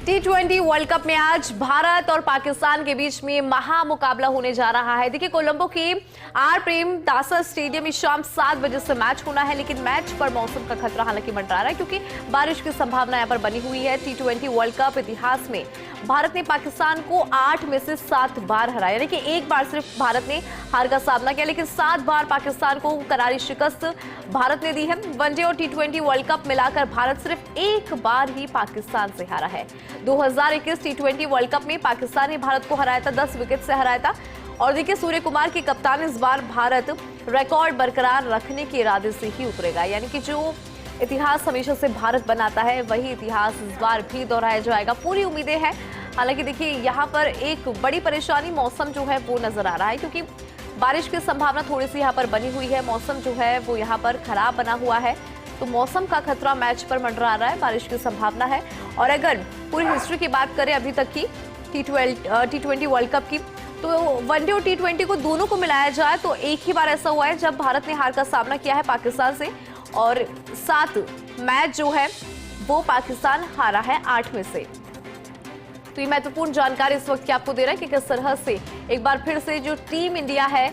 T20 world cup में आज भारत और पाकिस्तान के बीच में महामुकाबला होने जा रहा है। देखिए, कोलंबो के आर प्रेमदासा स्टेडियम में शाम 7 बजे से मैच होना है, लेकिन मैच पर मौसम का खतरा हालांकि मंडरा रहा है क्योंकि बारिश की संभावना यहां पर बनी हुई है। T20 वर्ल्ड कप इतिहास में भारत ने पाकिस्तान को 8 में से 7 बार हराया, यानी कि एक बार सिर्फ भारत ने हार का सामना किया, लेकिन 7 बार पाकिस्तान को करारी शिकस्त भारत ने दी है। वनडे और T20 वर्ल्ड कप मिलाकर भारत सिर्फ एक बार ही पाकिस्तान से हारा है। 2021 T20 वर्ल्ड कप में पाकिस्तान ने भारत को हराया था, 10 विकेट से हराया था। और देखिए, सूर्य कुमार की कप्तान इस बार भारत रिकॉर्ड बरकरार रखने के इरादे से ही उतरेगा, यानी कि जो इतिहास हमेशा से भारत बनाता है वही इतिहास इस बार भी दोहराया जाएगा, पूरी उम्मीदें हैं। हालांकि देखिए, यहाँ पर एक बड़ी परेशानी मौसम जो है वो नजर आ रहा है, क्योंकि बारिश की संभावना थोड़ी सी यहाँ पर बनी हुई है। मौसम जो है वो यहाँ पर खराब बना हुआ है, तो मौसम का खतरा मैच पर मंडरा रहा है, बारिश की संभावना है। और अगर पूरी हिस्ट्री की बात करें अभी तक की T20 वर्ल्ड कप की, तो वनडे और T20 को दोनों को मिलाया जाए तो एक ही बार ऐसा हुआ है जब भारत ने हार का सामना किया है पाकिस्तान से, और 7 मैच जो है वो पाकिस्तान हारा है 8 में से। तो ये महत्वपूर्ण जानकारी इस वक्त की आपको दे रहा है कि किस तरह से एक बार फिर से जो टीम इंडिया है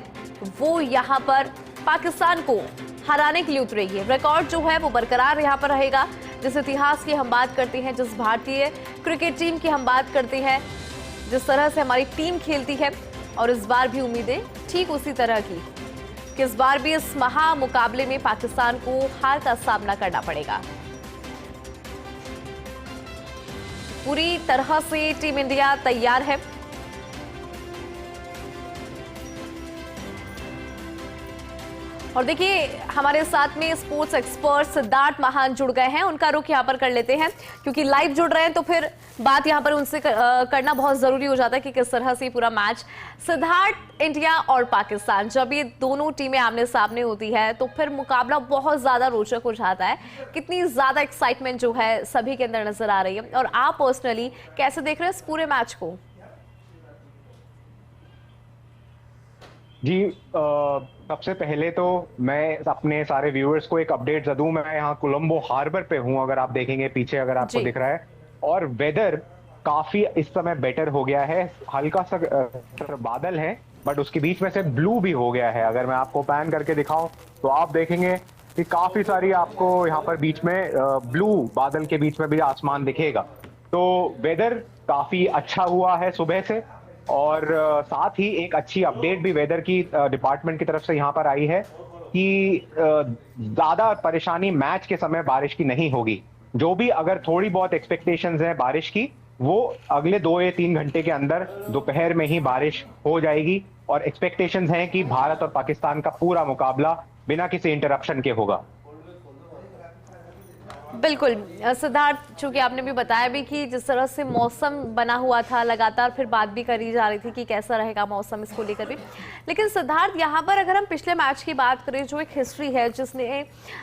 वो यहाँ पर पाकिस्तान को हराने के लिए उतरेगी। रिकॉर्ड जो है वो बरकरार यहाँ पर रहेगा। जिस इतिहास की हम बात करते हैं, जिस भारतीय क्रिकेट टीम की हम बात करते हैं, जिस तरह से हमारी टीम खेलती है, और इस बार भी उम्मीदें ठीक उसी तरह की कि इस बार भी इस महामुकाबले में पाकिस्तान को हार का सामना करना पड़ेगा। पूरी तरह से टीम इंडिया तैयार है। और देखिए, हमारे साथ में स्पोर्ट्स एक्सपर्ट सिद्धार्थ महान जुड़ गए हैं, उनका रुख यहाँ पर कर लेते हैं, क्योंकि लाइव जुड़ रहे हैं तो फिर बात यहाँ पर उनसे करना बहुत जरूरी हो जाता है कि किस तरह से पूरा मैच। सिद्धार्थ, इंडिया और पाकिस्तान जब ये दोनों टीमें आमने सामने होती है तो फिर मुकाबला बहुत ज्यादा रोचक हो जाता है। कितनी ज्यादा एक्साइटमेंट जो है सभी के अंदर नजर आ रही है, और आप पर्सनली कैसे देख रहे हैं इस पूरे मैच को? जी, सबसे पहले तो मैं अपने सारे व्यूअर्स को एक अपडेट दूं। मैं यहाँ कोलंबो हार्बर पे हूँ, अगर आप देखेंगे पीछे, अगर आपको दिख रहा है, और वेदर काफी इस समय बेटर हो गया है। हल्का सा बादल है, बट उसके बीच में से ब्लू भी हो गया है। अगर मैं आपको पैन करके दिखाऊं तो आप देखेंगे कि काफी सारी आपको यहाँ पर बीच में ब्लू बादल के बीच में भी आसमान दिखेगा। तो वेदर काफी अच्छा हुआ है सुबह से, और साथ ही एक अच्छी अपडेट भी वेदर की डिपार्टमेंट की तरफ से यहाँ पर आई है कि ज्यादा परेशानी मैच के समय बारिश की नहीं होगी। जो भी अगर थोड़ी बहुत एक्सपेक्टेशंस है बारिश की, वो अगले 2 या 3 घंटे के अंदर दोपहर में ही बारिश हो जाएगी। और एक्सपेक्टेशंस हैं कि भारत और पाकिस्तान का पूरा मुकाबला बिना किसी इंटरप्शन के होगा। बिल्कुल सिद्धार्थ, चूंकि आपने भी बताया भी कि जिस तरह से मौसम बना हुआ था, लगातार फिर बात भी करी जा रही थी कि कैसा रहेगा मौसम, इसको लेकर भी। लेकिन सिद्धार्थ, यहाँ पर अगर हम पिछले मैच की बात करें, जो एक हिस्ट्री है जिसने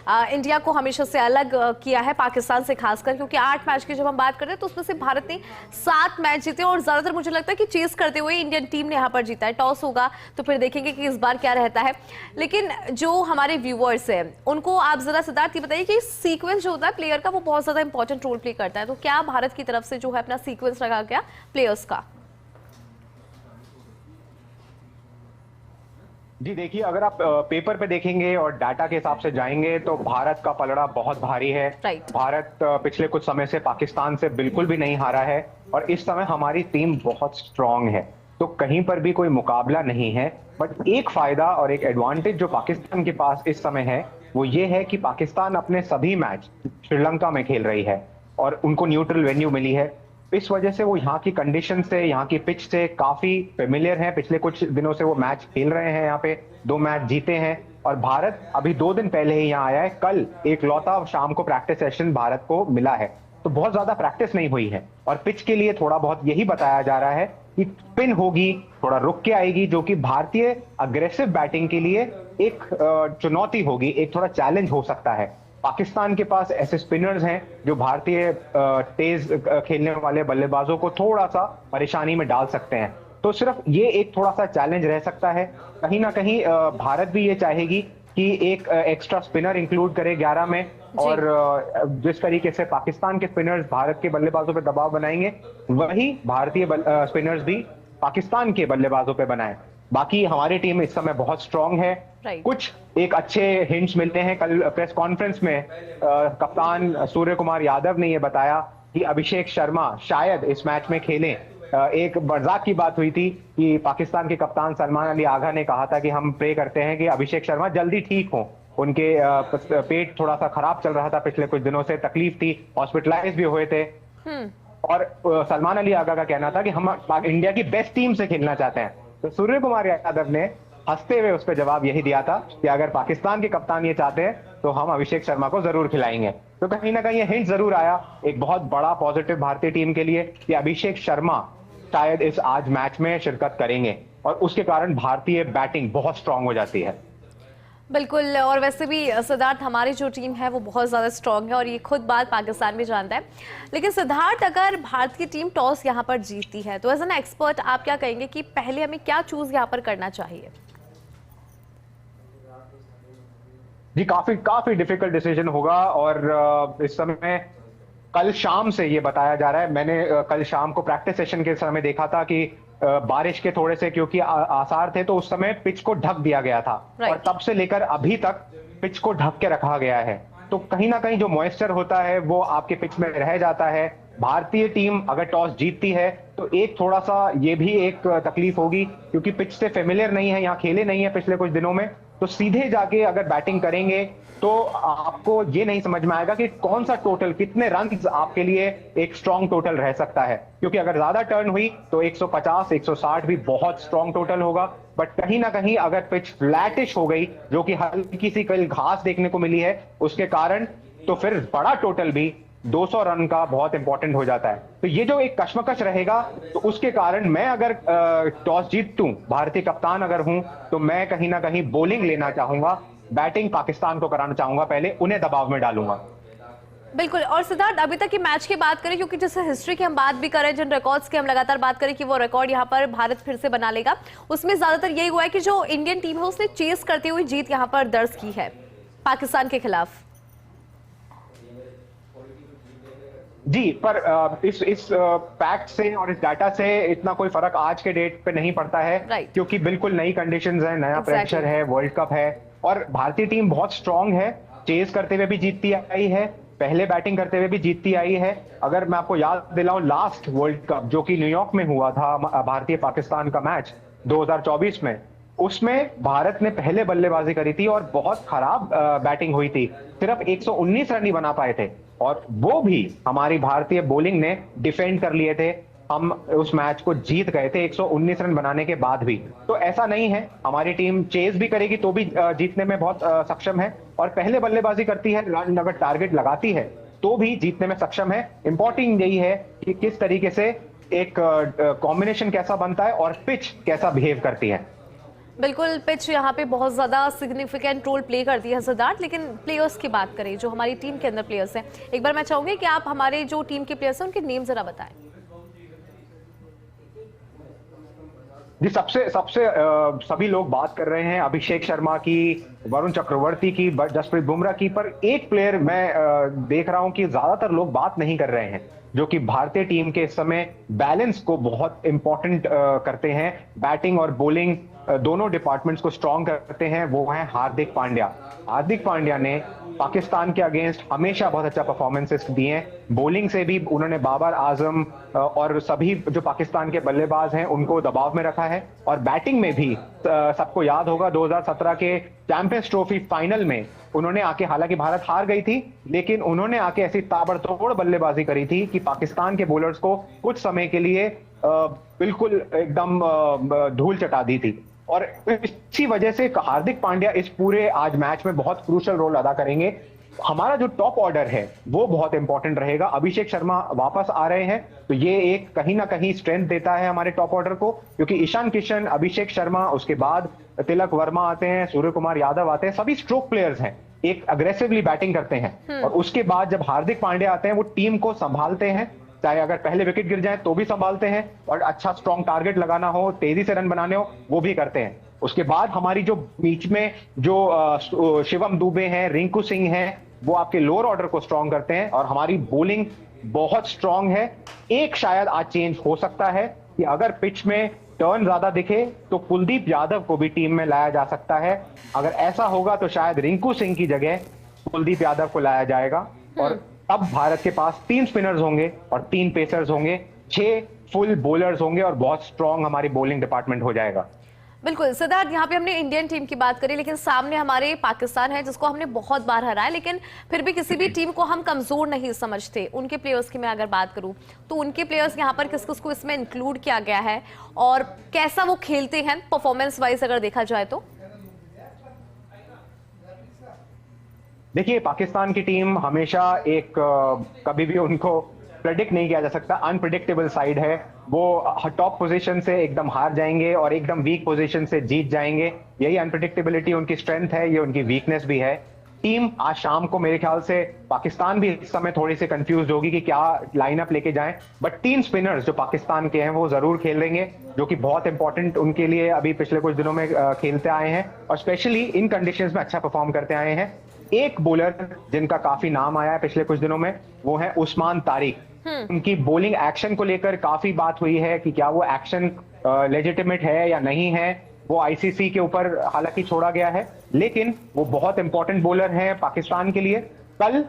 इंडिया को हमेशा से अलग किया है पाकिस्तान से, खासकर क्योंकि 8 मैच की जब हम बात करते हैं तो उसमें से भारत ने 7 मैच जीते, और ज्यादातर मुझे लगता है कि चेस करते हुए इंडियन टीम ने यहाँ पर जीता है। टॉस होगा तो फिर देखेंगे कि इस बार क्या रहता है। लेकिन जो हमारे व्यूअर्स हैं उनको आप जरा सिद्धार्थ ये बताइए कि सीक्वेंस जो होता है प्लेयर का, वो बहुत ज्यादा इंपॉर्टेंट रोल प्ले करता है, तो क्या भारत की तरफ से जो है अपना सीक्वेंस रखा गया प्लेयर्स का? जी देखिए, अगर आप पेपर पे देखेंगे और डाटा के हिसाब से जाएंगे तो भारत का पलड़ा बहुत भारी है। भारत पिछले कुछ समय से पाकिस्तान से बिल्कुल भी नहीं हारा है, और इस समय हमारी टीम बहुत स्ट्रांग है, तो कहीं पर भी कोई मुकाबला नहीं है। बट एक फायदा और एक एडवांटेज जो पाकिस्तान के पास इस समय है वो ये है कि पाकिस्तान अपने सभी मैच श्रीलंका में खेल रही है, और उनको न्यूट्रल वेन्यू मिली है। इस वजह से वो यहाँ की कंडीशन से, यहाँ की पिच से काफी फेमिलियर है। पिछले कुछ दिनों से वो मैच खेल रहे हैं, यहाँ पे 2 मैच जीते हैं। और भारत अभी 2 दिन पहले ही यहाँ आया है। कल एक लौता शाम को प्रैक्टिस सेशन भारत को मिला है, तो बहुत ज्यादा प्रैक्टिस नहीं हुई है। और पिच के लिए थोड़ा बहुत यही बताया जा रहा है कि स्पिन होगी, थोड़ा रुक के आएगी, जो कि भारतीय अग्रेसिव बैटिंग के लिए एक चुनौती होगी, एक थोड़ा चैलेंज हो सकता है। पाकिस्तान के पास ऐसे स्पिनर्स हैं जो भारतीय तेज खेलने वाले बल्लेबाजों को थोड़ा सा परेशानी में डाल सकते हैं। तो सिर्फ ये एक थोड़ा सा चैलेंज रह सकता है। कहीं ना कहीं भारत भी ये चाहेगी कि एक एक्स्ट्रा स्पिनर इंक्लूड करे 11 में, और जिस तरीके से पाकिस्तान के स्पिनर्स भारत के बल्लेबाजों पे दबाव बनाएंगे, वही भारतीय स्पिनर्स भी पाकिस्तान के बल्लेबाजों पे बनाए। बाकी हमारी टीम इस समय बहुत स्ट्रांग है। कुछ एक अच्छे हिंट्स मिलते हैं। कल प्रेस कॉन्फ्रेंस में कप्तान सूर्य कुमार यादव ने यह बताया कि अभिषेक शर्मा शायद इस मैच में खेलें। एक मजाक की बात हुई थी कि पाकिस्तान के कप्तान सलमान अली आगा ने कहा था कि हम प्रे करते हैं कि अभिषेक शर्मा जल्दी ठीक हो। उनके पेट थोड़ा सा खराब चल रहा था, पिछले कुछ दिनों से तकलीफ थी, हॉस्पिटलाइज भी हुए थे। और सलमान अली आगा का कहना था कि हम इंडिया की बेस्ट टीम से खेलना चाहते हैं। तो सूर्य कुमार यादव ने हंसते हुए उस पर जवाब यही दिया था कि अगर पाकिस्तान के कप्तान ये चाहते हैं तो हम अभिषेक शर्मा को जरूर खिलाएंगे। तो कहीं ना कहीं ये हिंट जरूर आया, एक बहुत बड़ा पॉजिटिव भारतीय टीम के लिए, कि अभिषेक शर्मा शायद इस आज मैच में शिरकत करेंगे और उसके कारण भारतीय बैटिंग बहुत स्ट्रांग हो जाती है। बिल्कुल, और वैसे भी सिद्धार्थ, हमारी जो टीम है वो बहुत ज़्यादा स्ट्रांग है और ये खुद बात पाकिस्तान भी जानता है। लेकिन सिद्धार्थ, अगर भारत की टीम टॉस यहाँ पर जीतती है तो एज एन एक्सपर्ट आप क्या कहेंगे कि पहले हमें क्या चूज यहाँ पर करना चाहिए? जी, काफी डिफिकल्ट डिसीजन होगा। और इस समय कल शाम से ये बताया जा रहा है, मैंने कल शाम को प्रैक्टिस सेशन के समय देखा था कि बारिश के थोड़े से क्योंकि आसार थे, तो उस समय पिच को ढक दिया गया था। और तब से लेकर अभी तक पिच को ढक के रखा गया है। तो कहीं ना कहीं जो मॉइस्चर होता है वो आपके पिच में रह जाता है। भारतीय टीम अगर टॉस जीतती है तो एक थोड़ा सा ये भी एक तकलीफ होगी, क्योंकि पिच से फेमिलियर नहीं है, यहाँ खेले नहीं है पिछले कुछ दिनों में। तो सीधे जाके अगर बैटिंग करेंगे तो आपको ये नहीं समझ में आएगा कि कौन सा टोटल, कितने रन्स आपके लिए एक स्ट्रॉन्ग टोटल रह सकता है। क्योंकि अगर ज्यादा टर्न हुई तो 150 160 भी बहुत स्ट्रॉन्ग टोटल होगा। बट कहीं ना कहीं अगर पिच फ्लैटिश हो गई, जो कि हल्की सी कल घास देखने को मिली है उसके कारण, तो फिर बड़ा टोटल भी 200 रन का बहुत इंपॉर्टेंट हो जाता है। तो ये जो एक कश्मकश रहेगा, तो उसके कारण मैं अगर टॉस जीतूं, भारतीय कप्तान अगर हूं, तो मैं कहीं ना कहीं बॉलिंग लेना चाहूंगा, बैटिंग पाकिस्तान को कराना चाहूंगा, पहले उन्हें दबाव में डालूंगा। बिल्कुल। और सिद्धार्थ, अभी तक की मैच की बात करें, क्योंकि जैसे हिस्ट्री की हम बात भी करें, जिन रिकॉर्ड्स की हम लगातार बात करें कि वो रिकॉर्ड यहाँ पर भारत फिर से बना लेगा, उसमें ज्यादातर यही हुआ है कि जो इंडियन टीम है उसने चेस करते हुए जीत यहाँ पर दर्ज की है पाकिस्तान के खिलाफ। जी, पर इस फैक्ट से और इस डाटा से इतना कोई फर्क आज के डेट पे नहीं पड़ता है, क्योंकि बिल्कुल नई कंडीशंस है, नया प्रेशर है, वर्ल्ड कप है और भारतीय टीम बहुत स्ट्रांग है। चेस करते हुए भी जीतती आई है, पहले बैटिंग करते हुए भी जीतती आई है। अगर मैं आपको याद दिलाऊं, लास्ट वर्ल्ड कप जो कि न्यूयॉर्क में हुआ था, भारतीय पाकिस्तान का मैच 2024 में, उसमें भारत ने पहले बल्लेबाजी करी थी और बहुत खराब बैटिंग हुई थी, सिर्फ 119 रन ही बना पाए थे और वो भी हमारी भारतीय बॉलिंग ने डिफेंड कर लिए थे। हम उस मैच को जीत गए थे 119 रन बनाने के बाद भी। तो ऐसा नहीं है, हमारी टीम चेज भी करेगी तो भी जीतने में बहुत सक्षम है और पहले बल्लेबाजी करती है, रन अगर टारगेट लगाती है तो भी जीतने में सक्षम है। इंपॉर्टेंट यही है कि किस तरीके से एक कॉम्बिनेशन कैसा बनता है और पिच कैसा बिहेव करती है। बिल्कुल, पिच यहाँ पे बहुत ज्यादा सिग्निफिकेंट रोल प्ले करती है सिद्धार्थ। लेकिन प्लेयर्स की बात करें, जो हमारी टीम के अंदर प्लेयर्स हैं, एक बार मैं चाहूंगी कि आप हमारे जो टीम के प्लेयर्स हैं उनके नेम जरा बताएं। जी, सभी लोग बात कर रहे हैं अभिषेक शर्मा की, वरुण चक्रवर्ती की, जसप्रीत बुमराह की, पर एक प्लेयर मैं देख रहा हूं कि ज्यादातर लोग बात नहीं कर रहे हैं, जो कि भारतीय टीम के इस समय बैलेंस को बहुत इंपॉर्टेंट करते हैं, बैटिंग और बॉलिंग दोनों डिपार्टमेंट्स को स्ट्रांग करते हैं, वो है हार्दिक पांड्या। हार्दिक पांड्या ने पाकिस्तान के अगेंस्ट हमेशा बहुत अच्छा परफॉर्मेंसेस दिए हैं। बॉलिंग से भी उन्होंने बाबर आजम और सभी जो पाकिस्तान के बल्लेबाज हैं उनको दबाव में रखा है और बैटिंग में भी सबको याद होगा 2017 के चैंपियंस ट्रॉफी फाइनल में उन्होंने आके, हालांकि भारत हार गई थी, लेकिन उन्होंने आके ऐसी ताबड़तोड़ बल्लेबाजी करी थी कि पाकिस्तान के बॉलर्स को कुछ समय के लिए बिल्कुल एकदम धूल चटा दी थी। और इसी वजह से हार्दिक पांड्या इस पूरे आज मैच में बहुत क्रूशियल रोल अदा करेंगे। हमारा जो टॉप ऑर्डर है वो बहुत इंपॉर्टेंट रहेगा। अभिषेक शर्मा वापस आ रहे हैं तो ये एक कहीं ना कहीं स्ट्रेंथ देता है हमारे टॉप ऑर्डर को, क्योंकि ईशान किशन, अभिषेक शर्मा, उसके बाद तिलक वर्मा आते हैं, सूर्य कुमार यादव आते हैं, सभी स्ट्रोक प्लेयर्स हैं, एक अग्रेसिवली बैटिंग करते हैं। और उसके बाद जब हार्दिक पांड्या आते हैं वो टीम को संभालते हैं, चाहे अगर पहले विकेट गिर जाए तो भी संभालते हैं और अच्छा स्ट्रॉन्ग टारगेट लगाना हो, तेजी से रन बनाने हो, वो भी करते हैं। उसके बाद हमारी जो बीच में जो शिवम दुबे हैं, रिंकू सिंह हैं, वो आपके लोअर ऑर्डर को स्ट्रॉन्ग करते हैं और हमारी बॉलिंग बहुत स्ट्रॉन्ग है। एक शायद आज चेंज हो सकता है कि अगर पिच में टर्न ज्यादा दिखे तो कुलदीप यादव को भी टीम में लाया जा सकता है। अगर ऐसा होगा तो शायद रिंकू सिंह की जगह कुलदीप यादव को लाया जाएगा और तब भारत के पास 3 स्पिनर्स होंगे और 3 पेसर्स होंगे, 6 फुल बॉलर्स होंगे और बहुत स्ट्रॉन्ग हमारी बॉलिंग डिपार्टमेंट हो जाएगा। बिल्कुल सिद्धार्थ, यहाँ पे हमने इंडियन टीम की बात करी, लेकिन सामने हमारे पाकिस्तान है जिसको हमने बहुत बार हराया, लेकिन फिर भी किसी भी टीम को हम कमजोर नहीं समझते। उनके प्लेयर्स की मैं अगर बात करूँ तो उनके प्लेयर्स यहाँ पर किस किस को इसमें इंक्लूड किया गया है और कैसा वो खेलते हैं परफॉर्मेंस वाइज अगर देखा जाए तो? देखिए, पाकिस्तान की टीम हमेशा एक कभी भी उनको प्रेडिक्ट नहीं किया जा सकता, अनप्रिडिक्टेबल साइड है। वो टॉप पोजीशन से एकदम हार जाएंगे और एकदम वीक पोजीशन से जीत जाएंगे। यही अनप्रिडिक्टेबिलिटी उनकी स्ट्रेंथ है, ये उनकी वीकनेस भी है। टीम आज शाम को मेरे ख्याल से पाकिस्तान भी इस समय थोड़ी सी कंफ्यूज होगी कि क्या लाइनअप लेके जाएं, बट 3 स्पिनर्स जो पाकिस्तान के हैं वो जरूर खेलेंगे, जो कि बहुत इंपॉर्टेंट उनके लिए अभी पिछले कुछ दिनों में खेलते आए हैं और स्पेशली इन कंडीशंस में अच्छा परफॉर्म करते आए हैं। एक बॉलर जिनका काफी नाम आया है पिछले कुछ दिनों में वो है उस्मान तारिक। उनकी बॉलिंग एक्शन को लेकर काफी बात हुई है कि क्या वो एक्शन लेजिटिमेट है या नहीं है। वो आईसीसी के ऊपर हालांकि छोड़ा गया है, लेकिन वो बहुत इंपॉर्टेंट बॉलर हैं पाकिस्तान के लिए। कल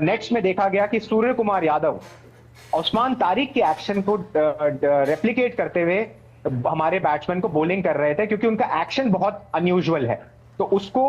नेट्स में देखा गया कि सूर्य कुमार यादव उस्मान तारिक के एक्शन को रेप्लिकेट करते हुए हमारे बैट्समैन को बॉलिंग कर रहे थे, क्योंकि उनका एक्शन बहुत अनयूजुअल है। तो उसको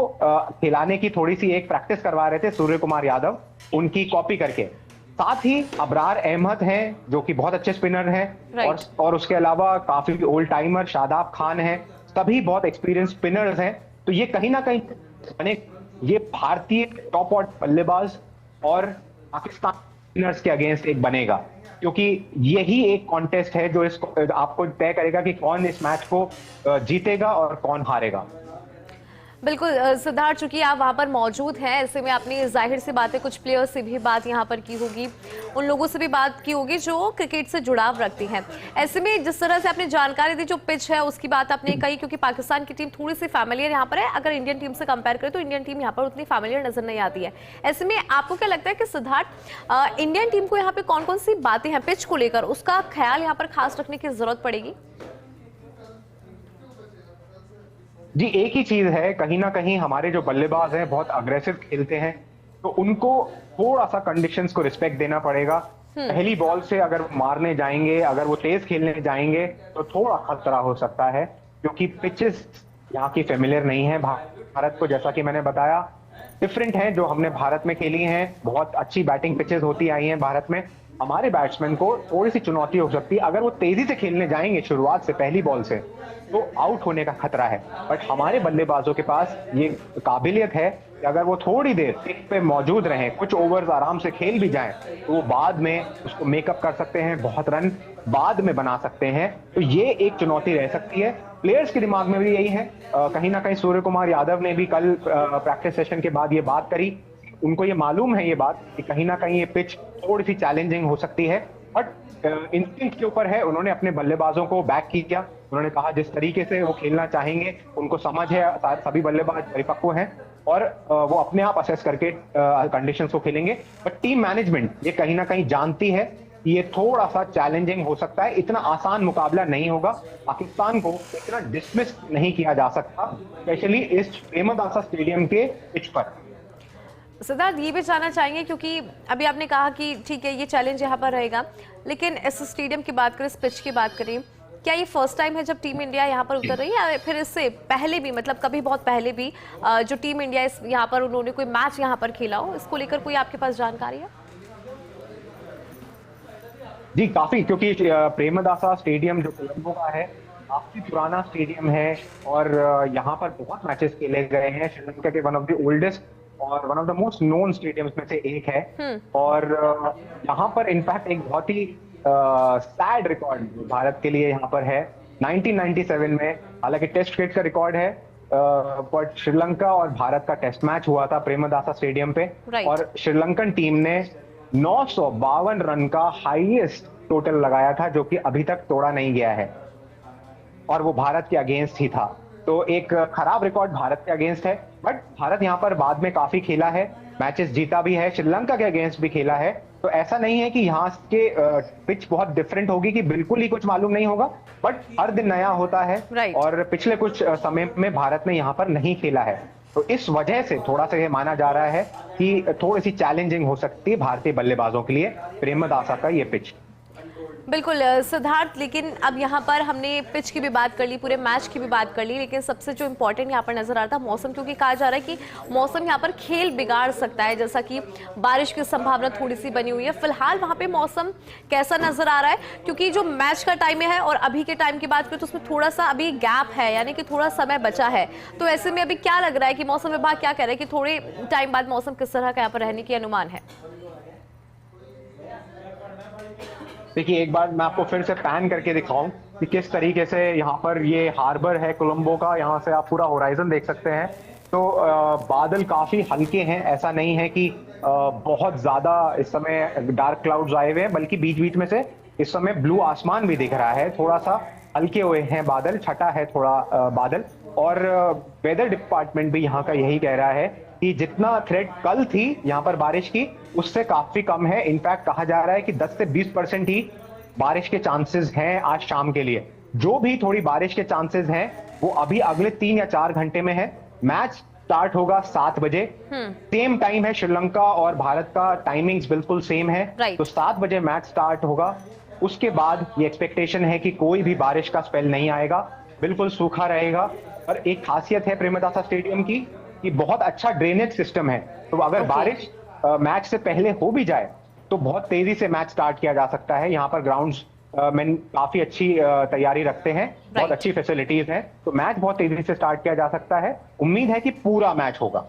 खिलाने की थोड़ी सी एक प्रैक्टिस करवा रहे थे सूर्य कुमार यादव, उनकी कॉपी करके। साथ ही अबरार अहमद हैं जो कि बहुत अच्छे स्पिनर हैं और उसके अलावा काफी ओल्ड टाइमर शादाब खान हैं, सभी बहुत एक्सपीरियंस स्पिनर्स हैं। तो ये कहीं ना कहीं ये भारतीय टॉप ऑर्डर बल्लेबाज और पाकिस्तान स्पिनर्स के अगेंस्ट एक बनेगा, क्योंकि यही एक कॉन्टेस्ट है जो इसको आपको तय करेगा कि कौन इस मैच को जीतेगा और कौन हारेगा। बिल्कुल सिद्धार्थ, चूंकि आप वहां पर मौजूद हैं, ऐसे में आपने जाहिर सी बात है कुछ प्लेयर्स से भी बात यहाँ पर की होगी, उन लोगों से भी बात की होगी जो क्रिकेट से जुड़ाव रखते हैं। ऐसे में जिस तरह से आपने जानकारी दी, जो पिच है उसकी बात आपने कही, क्योंकि पाकिस्तान की टीम थोड़ी सी फैमिलियर यहाँ पर है, अगर इंडियन टीम से कंपेयर करें तो इंडियन टीम यहाँ पर उतनी फैमिलियर नजर नहीं आती है। ऐसे में आपको क्या लगता है कि सिद्धार्थ इंडियन टीम को यहाँ पे कौन कौन सी बातें हैं पिच को लेकर, उसका ख्याल यहाँ पर खास रखने की जरूरत पड़ेगी? जी, एक ही चीज है, कहीं ना कहीं हमारे जो बल्लेबाज हैं बहुत अग्रेसिव खेलते हैं, तो उनको थोड़ा सा कंडीशंस को रिस्पेक्ट देना पड़ेगा। पहली बॉल से अगर वो मारने जाएंगे, अगर वो तेज खेलने जाएंगे तो थोड़ा खतरा हो सकता है, क्योंकि पिचेस यहाँ की फेमिलियर नहीं है भारत को। जैसा कि मैंने बताया, डिफरेंट है जो हमने भारत में खेली हैं, बहुत अच्छी बैटिंग पिचेस होती आई हैं भारत में। हमारे बैट्समैन को थोड़ी सी चुनौती हो सकती है, अगर वो तेजी से खेलने जाएंगे शुरुआत से पहली बॉल से तो आउट होने का खतरा है। बट हमारे बल्लेबाजों के पास ये काबिलियत है कि अगर वो थोड़ी देर पिच पे मौजूद रहें, कुछ ओवर्स आराम से खेल भी जाएं, तो वो बाद में उसको मेकअप कर सकते हैं, बहुत रन बाद में बना सकते हैं। तो ये एक चुनौती रह सकती है। प्लेयर्स के दिमाग में भी यही है। कहीं ना कहीं सूर्य कुमार यादव ने भी कल प्रैक्टिस सेशन के बाद ये बात करी, उनको ये मालूम है ये बात कि कहीं ना कहीं ये पिच थोड़ी सी चैलेंजिंग हो सकती है, बट इंस्टिंक्ट के ऊपर है। उन्होंने अपने बल्लेबाजों को बैक किया, उन्होंने कहा जिस तरीके से वो खेलना चाहेंगे, उनको समझ है, सभी बल्लेबाज परिपक्व हैं और वो अपने आप असेस करके कंडीशंस को खेलेंगे। बट टीम मैनेजमेंट ये कहीं ना कहीं जानती है कि ये थोड़ा सा चैलेंजिंग हो सकता है, इतना आसान मुकाबला नहीं होगा। पाकिस्तान को इतना डिसमिस नहीं किया जा सकता, स्पेशली इस प्रेमदासा स्टेडियम के पिच पर। सिद्धार्थ, ये भी जानना चाहेंगे, क्योंकि अभी आपने कहा कि ठीक है ये चैलेंज यहाँ पर रहेगा, लेकिन इस स्टेडियम की बात करें, इस पिच की बात करें, क्या ये फर्स्ट टाइम है जब टीम इंडिया यहाँ पर उतर रही है, या फिर इससे पहले भी, मतलब कभी बहुत पहले भी जो टीम इंडिया यहाँ पर उन्होंने कोई मैच यहाँ पर खेला हो, इसको लेकर कोई आपके पास जानकारी है? जी काफी, क्योंकि प्रेमदासा स्टेडियम जो कोलंबो का है काफी पुराना स्टेडियम है और यहाँ पर बहुत मैचेस खेले गए हैं। श्रीलंका के वन ऑफ द ओल्डेस्ट और one of the most known stadiums में से एक है। और यहाँ पर इनफैक्ट एक बहुत ही सैड रिकॉर्ड भारत के लिए यहाँ पर है। 1997 में, हालांकि टेस्ट क्रिकेट का रिकॉर्ड है, बट श्रीलंका और भारत का टेस्ट मैच हुआ था प्रेमदासा स्टेडियम पे, और श्रीलंकन टीम ने 952 रन का हाईएस्ट टोटल लगाया था, जो कि अभी तक तोड़ा नहीं गया है, और वो भारत के अगेंस्ट ही था। तो एक खराब रिकॉर्ड भारत के अगेंस्ट है, बट भारत यहाँ पर बाद में काफी खेला है, मैचेस जीता भी है, श्रीलंका के अगेंस्ट भी खेला है। तो ऐसा नहीं है कि यहाँ के पिच बहुत डिफरेंट होगी कि बिल्कुल ही कुछ मालूम नहीं होगा, बट हर दिन नया होता है। और पिछले कुछ समय में भारत ने यहाँ पर नहीं खेला है, तो इस वजह से थोड़ा सा ये माना जा रहा है कि थोड़ी सी चैलेंजिंग हो सकती है भारतीय बल्लेबाजों के लिए प्रेमदासा का ये पिच। बिल्कुल सिद्धार्थ, लेकिन अब यहाँ पर हमने पिच की भी बात कर ली, पूरे मैच की भी बात कर ली, लेकिन सबसे जो इम्पोर्टेंट यहाँ पर नजर आ रहा था मौसम, क्योंकि कहा जा रहा है कि मौसम यहाँ पर खेल बिगाड़ सकता है, जैसा कि बारिश की संभावना थोड़ी सी बनी हुई है। फिलहाल वहाँ पे मौसम कैसा नजर आ रहा है? क्योंकि जो मैच का टाइम है और अभी के टाइम की बात करें तो उसमें थोड़ा सा अभी गैप है, यानी कि थोड़ा समय बचा है। तो ऐसे में अभी क्या लग रहा है कि मौसम विभाग क्या कह रहा है कि थोड़े टाइम बाद मौसम किस तरह का यहाँ पर रहने की अनुमान है? देखिए, एक बार मैं आपको फिर से पैन करके दिखाऊं कि किस तरीके से यहाँ पर ये हार्बर है कोलंबो का, यहाँ से आप पूरा होराइजन देख सकते हैं। तो बादल काफी हल्के हैं, ऐसा नहीं है कि बहुत ज्यादा इस समय डार्क क्लाउड्स आए हुए हैं, बल्कि बीच बीच में से इस समय ब्लू आसमान भी दिख रहा है, थोड़ा सा हल्के हुए हैं बादल, छटा है थोड़ा बादल। और वेदर डिपार्टमेंट भी यहाँ का यही कह रहा है कि जितना थ्रेट कल थी यहाँ पर बारिश की, उससे काफी कम है। इनफैक्ट कहा जा रहा है कि 10 से 20% ही बारिश के चांसेस हैं आज शाम के लिए। जो भी थोड़ी बारिश के चांसेस हैं वो अभी अगले 3 या 4 घंटे में है। मैच स्टार्ट होगा 7 बजे, सेम टाइम है, श्रीलंका और भारत का टाइमिंग्स बिल्कुल सेम है। तो 7 बजे मैच स्टार्ट होगा। उसके बाद ये एक्सपेक्टेशन है कि कोई भी बारिश का स्पेल नहीं आएगा, बिल्कुल सूखा रहेगा। और एक खासियत है प्रेमदासा स्टेडियम की कि बहुत अच्छा ड्रेनेज सिस्टम है, तो अगर बारिश मैच से पहले हो भी जाए तो बहुत तेजी से मैच स्टार्ट किया जा सकता है। यहाँ पर ग्राउंड्स में काफी अच्छी तैयारी रखते हैं, बहुत अच्छी फैसिलिटीज हैं, तो मैच बहुत तेजी से स्टार्ट किया जा सकता है। उम्मीद है कि पूरा मैच होगा।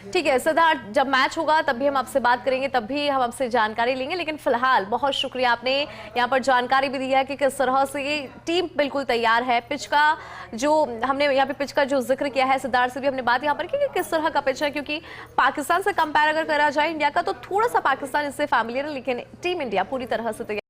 ठीक है सिद्धार्थ, जब मैच होगा तब भी हम आपसे बात करेंगे, तब भी हम आपसे जानकारी लेंगे, लेकिन फिलहाल बहुत शुक्रिया, आपने यहाँ पर जानकारी भी दी है कि किस तरह से ये टीम बिल्कुल तैयार है। पिच का जो हमने यहाँ पे पिच का जो जिक्र किया है, सिद्धार्थ से भी हमने बात यहाँ पर की कि किस तरह का पिच है, क्योंकि पाकिस्तान से कंपेयर अगर करा जाए इंडिया का तो थोड़ा सा पाकिस्तान इससे फैमिलियर है, लेकिन टीम इंडिया पूरी तरह से तैयार